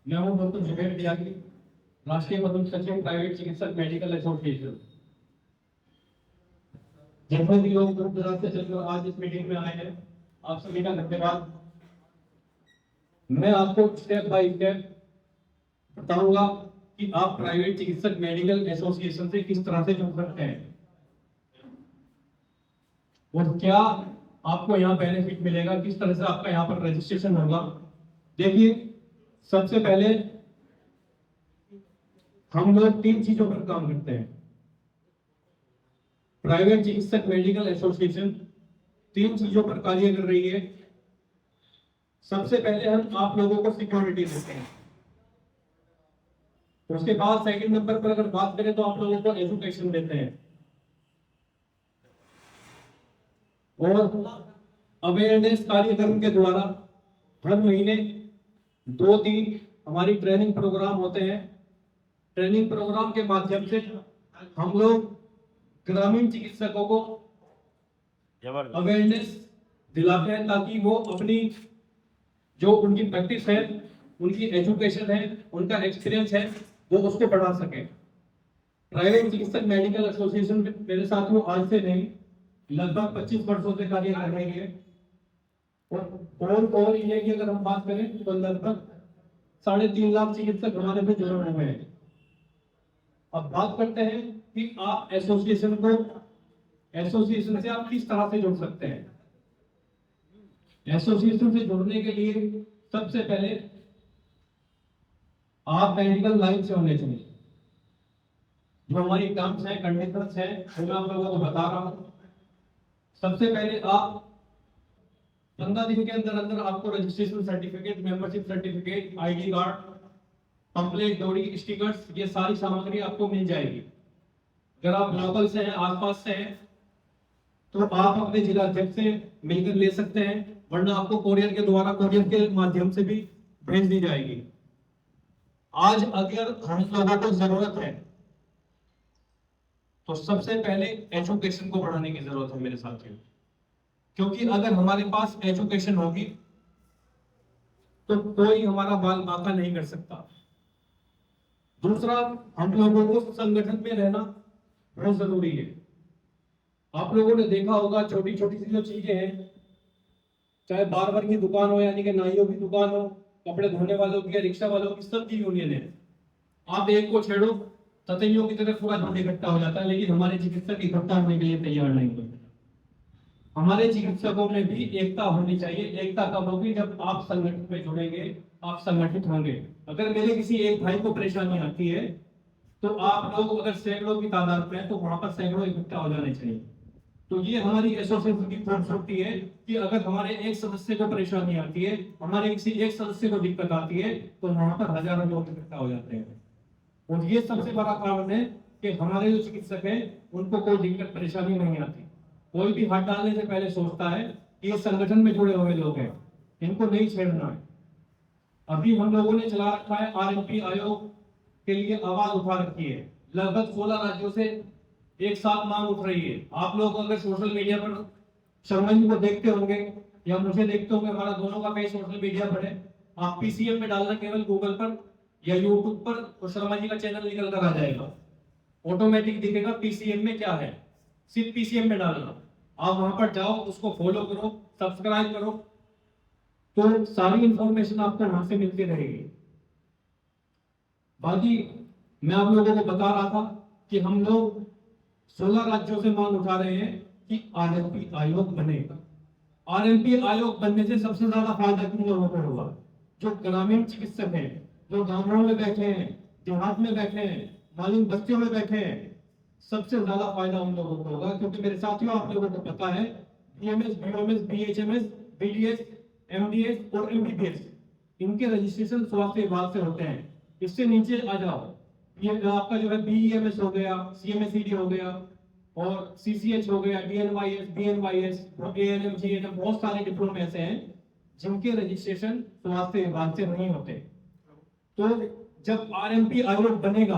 मैं हूँ डॉक्टर जुबेर त्यागी, राष्ट्रीय प्रमुख सचिव प्राइवेट चिकित्सक मेडिकल एसोसिएशन। जितने भी लोग दूर दराज से चलकर आज इस मीटिंग में आए हैं, आप सभी का धन्यवाद। मैं आपको स्टेप बाय स्टेप बताऊंगा कि आप प्राइवेट चिकित्सक मेडिकल एसोसिएशन से किस तरह से जुड़ सकते हैं और क्या आपको यहाँ बेनिफिट मिलेगा, किस तरह से आपका यहाँ पर रजिस्ट्रेशन होगा। देखिए, सबसे पहले हम लोग 3 चीजों पर काम करते हैं। प्राइवेट चिकित्सक मेडिकल एसोसिएशन 3 चीजों पर कार्य कर रही है। सबसे पहले हम आप लोगों को सिक्योरिटी देते हैं, उसके बाद सेकंड नंबर पर अगर बात करें तो आप लोगों को एजुकेशन देते हैं और अवेयरनेस कार्यक्रम के द्वारा हर महीने 2-3 हमारी ट्रेनिंग प्रोग्राम होते हैं। ट्रेनिंग प्रोग्राम के माध्यम से हम लोग ग्रामीण चिकित्सकों को अवेयरनेस दिलाते हैं ताकि वो अपनी जो उनकी प्रैक्टिस है, उनकी एजुकेशन है, उनका एक्सपीरियंस है, वो उसको बढ़ा सके। प्राइवेट चिकित्सक मेडिकल एसोसिएशन मेरे साथियों आज से नहीं, लगभग 25 वर्षों से कार्य कर रही है और ओवर इंडिया की अगर हम बात करें तो लगभग 3.5 लाख चिकित्सक हमारे में जुड़े हुए हैं। अब बात करते हैं कि आप एसोसिएशन से आप किस तरह से जुड़ सकते हैं। एसोसिएशन से जुड़ने के लिए सबसे पहले आप मेडिकल लाइन से होने चाहिए। जो हमारी टर्म्स हैं, कंडीशंस हैं, वो मैं आप लोगों को बता रहा हूं। सबसे पहले आप 15 दिन के अंदर अंदर आपको registration certificate, membership certificate, ID card, pamphlet, डोरी, स्टिकर्स, ये सारी सामग्री आपको मिल जाएगी। अगर आप लोकल से हैं, आसपास से हैं, तो आप अपने जिला अध्यक्ष से मिलकर ले सकते हैं, वरना आपको कोरियर के द्वारा, कोरियर के माध्यम से भी भेज दी जाएगी। आज अगर हम लोगों को जरूरत है तो सबसे पहले एजुकेशन को बढ़ाने की जरूरत है मेरे साथियों, क्योंकि अगर हमारे पास एजुकेशन होगी तो कोई हमारा बाल बांका नहीं कर सकता। दूसरा, हम लोगों को संगठन में रहना बहुत जरूरी है। आप लोगों ने देखा होगा छोटी छोटी सी जो चीजें हैं, चाहे बार्बर की दुकान हो, यानी कि नाइयों की दुकान हो, कपड़े धोने वालों की, रिक्शा वालों की, सबकी यूनियन है। आप एक को छेड़ो, ततैयों की तरह पूरा झुंड इकट्ठा हो जाता है, लेकिन हमारे चिकित्सक इकट्ठा होने के लिए तैयार नहीं होते। हमारे चिकित्सकों में भी एकता होनी चाहिए। एकता कब होगी? जब आप संगठन में जुड़ेंगे, आप संगठित होंगे। अगर मेरे किसी एक भाई को परेशानी आती है तो आप लोग अगर सैकड़ों की तादाद में हैं तो वहां पर सैकड़ों इकट्ठा हो जाने चाहिए। तो ये हमारी एसोसिएशन की खूबसूरती है कि अगर हमारे एक सदस्य को परेशानी आती है, हमारे किसी एक सदस्य को दिक्कत आती है, तो वहां पर हजारों लोग इकट्ठा हो जाते हैं। और ये सबसे बड़ा कारण है कि हमारे जो चिकित्सक हैं उनको कोई दिक्कत परेशानी नहीं आती। कोई भी हाथ डालने से पहले सोचता है कि ये संगठन में जुड़े हुए लोग हैं, इनको नहीं छेड़ना है। अभी हम लोगों ने चला रखा है आरएमपी आयोग के लिए आवाज उठा रखी है। लगभग 16 राज्यों से एक साथ मांग उठ रही है। आप लोग अगर सोशल मीडिया पर शर्मा जी को देखते होंगे या मुझे देखते होंगे, हमारा दोनों का पेज सोशल मीडिया पर है। आप पीसीएम में डालना केवल गूगल पर या यूट्यूब पर, तो शर्मा जी का चैनल निकल कर आ जाएगा, ऑटोमेटिक दिखेगा पीसीएम में क्या है। सिर्फ पीसीएम में डालना, आप वहां पर जाओ, उसको फॉलो करो, सब्सक्राइब करो, तो सारी इंफॉर्मेशन आपको वहां से मिलती रहेगी। बाकी मैं आप लोगों को बता रहा था कि हम लोग 16 राज्यों से मांग उठा रहे हैं कि आरएमपी आयोग बनेगा। आरएमपी आयोग बनने से सबसे ज्यादा फायदा किन लोगों को होगा? जो ग्रामीण चिकित्सक हैं, जो गांवों में बैठे हैं, देहात में बैठे हैं, मालूम बस्तियों में बैठे हैं, सबसे ज्यादा फायदा उन लोगों को होगा। क्योंकि मेरे साथियों, आप लोगों को पता है बीएमएस, बीओएमएस, बीएचएमएस, बीडीएस, एमडीएस और एमबीबीएस, इनके रजिस्ट्रेशन स्वास्थ्य विभाग से होते हैं। इससे नीचे आ जाओ, ये आपका जो है बीईएमएस हो गया, सीएमएसईडी हो गया और सीसीएच हो गया, डीएनवाईएस, बीएनवाईएस, एएनएम, जीएनएम, बहुत सारे डिप्लोमे ऐसे हैं जिनके रजिस्ट्रेशन स्वास्थ्य विभाग से नहीं होते। तो जब आरएमपी आयोग बनेगा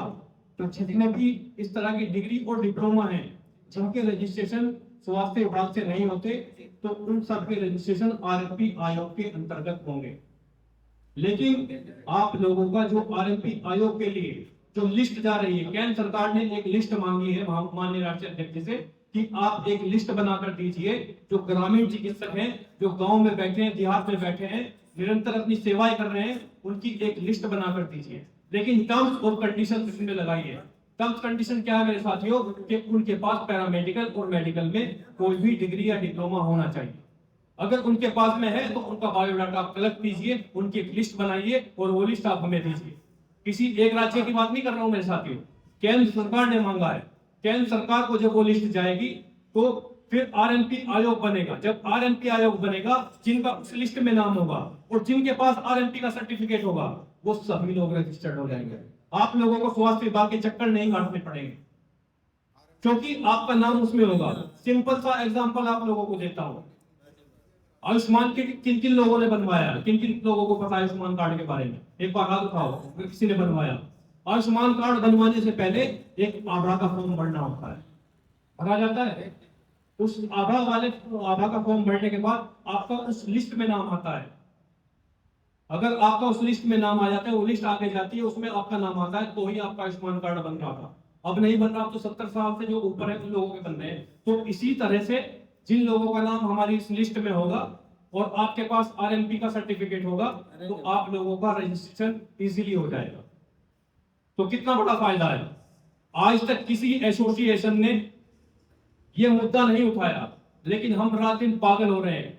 तो जितने भी इस तरह की डिग्री और डिप्लोमा हैं जिनके रजिस्ट्रेशन स्वास्थ्य विभाग से नहीं होते, तो उन सब के रजिस्ट्रेशन आरएमपी आयोग के अंतर्गत होंगे। लेकिन आप लोगों का जो आरएमपी आयोग के लिए जो लिस्ट जा रही है, केंद्र सरकार ने एक लिस्ट मांगी है माननीय राष्ट्रीय अध्यक्ष से कि आप एक लिस्ट बनाकर दीजिए जो ग्रामीण चिकित्सक हैं, जो गांव में बैठे हैं, देहात में बैठे हैं, निरंतर अपनी सेवाएं कर रहे हैं, उनकी एक लिस्ट बनाकर दीजिए। लेकिन टर्म्स और कंडीशन इसमें लगाइए। टर्म्स कंडीशन क्या है मेरे साथियों, कि उनके पास पैरामेडिकल और मेडिकल में कोई भी डिग्री या डिप्लोमा होना चाहिए। अगर उनके पास में है तो उनका बायोडाटा आप कलेक्ट कीजिए, उनकी एक लिस्ट बनाइए और वो लिस्ट आप हमें दीजिए। किसी एक राज्य की बात नहीं कर रहा हूं मेरे साथियों, केंद्र सरकार ने मांगा है। केंद्र सरकार को जब वो लिस्ट जाएगी तो फिर आरएनपी आयोग बनेगा। जब आरएनपी आयोग बनेगा, जिनका उस लिस्ट में नाम होगा और जिनके पास आरएनपी का सर्टिफिकेट होगा, वो सभी लोग रजिस्टर्ड हो जाएंगे। आप लोगों को स्वास्थ्य विभाग के चक्कर नहीं काटने पड़ेंगे, क्योंकि आपका नाम उसमें होगा। सिंपल सा एग्जांपल आप लोगों को देता हूं। आयुष्मान के किन किन लोगों ने बनवाया, किन किन लोगों को पता है आयुष्मान कार्ड के बारे में? एक बार हाथ उठाओ, किसी ने बनवाया। आयुष्मान कार्ड बनवाने से पहले एक आभा का फॉर्म भरना होता है, भरा जाता है। उस आभा का फॉर्म भरने के बाद आपका उस लिस्ट में नाम आता है। अगर आपका उस लिस्ट में नाम आ जाता है, वो लिस्ट आगे जाती है, उसमें आपका नाम आता है, तो ही आपका आयुष्मान कार्ड बन रहा था। अब नहीं बन रहा, तो 70 साल से जो ऊपर है उन लोगों के बन रहे हैं। तो इसी तरह से जिन लोगों का नाम हमारी इस लिस्ट में होगा और आपके पास आरएनपी का सर्टिफिकेट होगा, तो आप लोगों का रजिस्ट्रेशन इजीली हो जाएगा। तो कितना बड़ा फायदा है। आज तक किसी एसोसिएशन ने यह मुद्दा नहीं उठाया, लेकिन हम रात दिन पागल हो रहे हैं।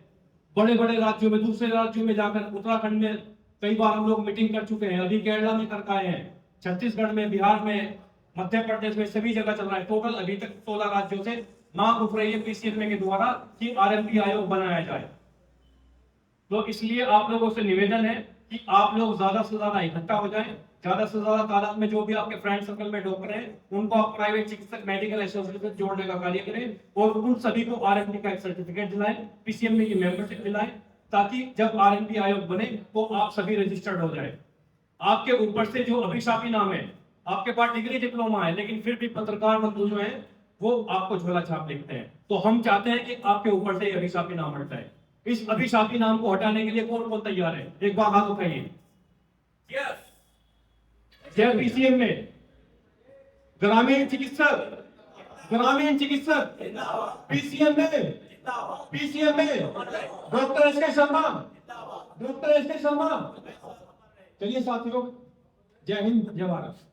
बड़े बड़े राज्यों में, दूसरे राज्यों में जाकर, उत्तराखंड में कई बार हम लोग मीटिंग कर चुके हैं, अभी केरला में करके आए हैं, छत्तीसगढ़ में, बिहार में, मध्य प्रदेश में, सभी जगह चल रहा है। टोटल अभी तक 16 राज्यों से मांग उठ रही है पीसीएमए के द्वारा कि आरएनपी आयोग बनाया जाए। तो इसलिए आप लोगों से निवेदन है कि आप लोग ज्यादा से ज्यादा इकट्ठा हो जाएं, ज्यादा से ज्यादा तादाद में जो भी आपके फ्रेंड सर्कल में डॉक्टर हैं उनको आप प्राइवेट चिकित्सक मेडिकल एसोसिएशन जोड़ने का कार्य करें और उन सभी को आरएनपी का एक सर्टिफिकेट दिलाएं, पीसीएमए की मेंबरशिप दिलाएं, ताकि जब आरएनपी आयोग बने तो आप सभी रजिस्टर्ड हो जाए। आपके ऊपर से जो अभिशापी नाम है, आपके पास डिग्री डिप्लोमा है, लेकिन फिर भी पत्रकार बंधु जो है वो आपको झोला छाप लिखते हैं। तो हम चाहते हैं कि आपके ऊपर से अभिशापी नाम हट जाए। इस अभिशापी नाम को हटाने के लिए कौन कौन तैयार है? एक बार हाथ उठाइए। जय पीसीएम में ग्रामीण चिकित्सक, ग्रामीण चिकित्सक पीसीएम में डॉक्टर एस के शर्मा, डॉक्टर एस के शर्मा। चलिए साथियों, जय हिंद, जय भारत।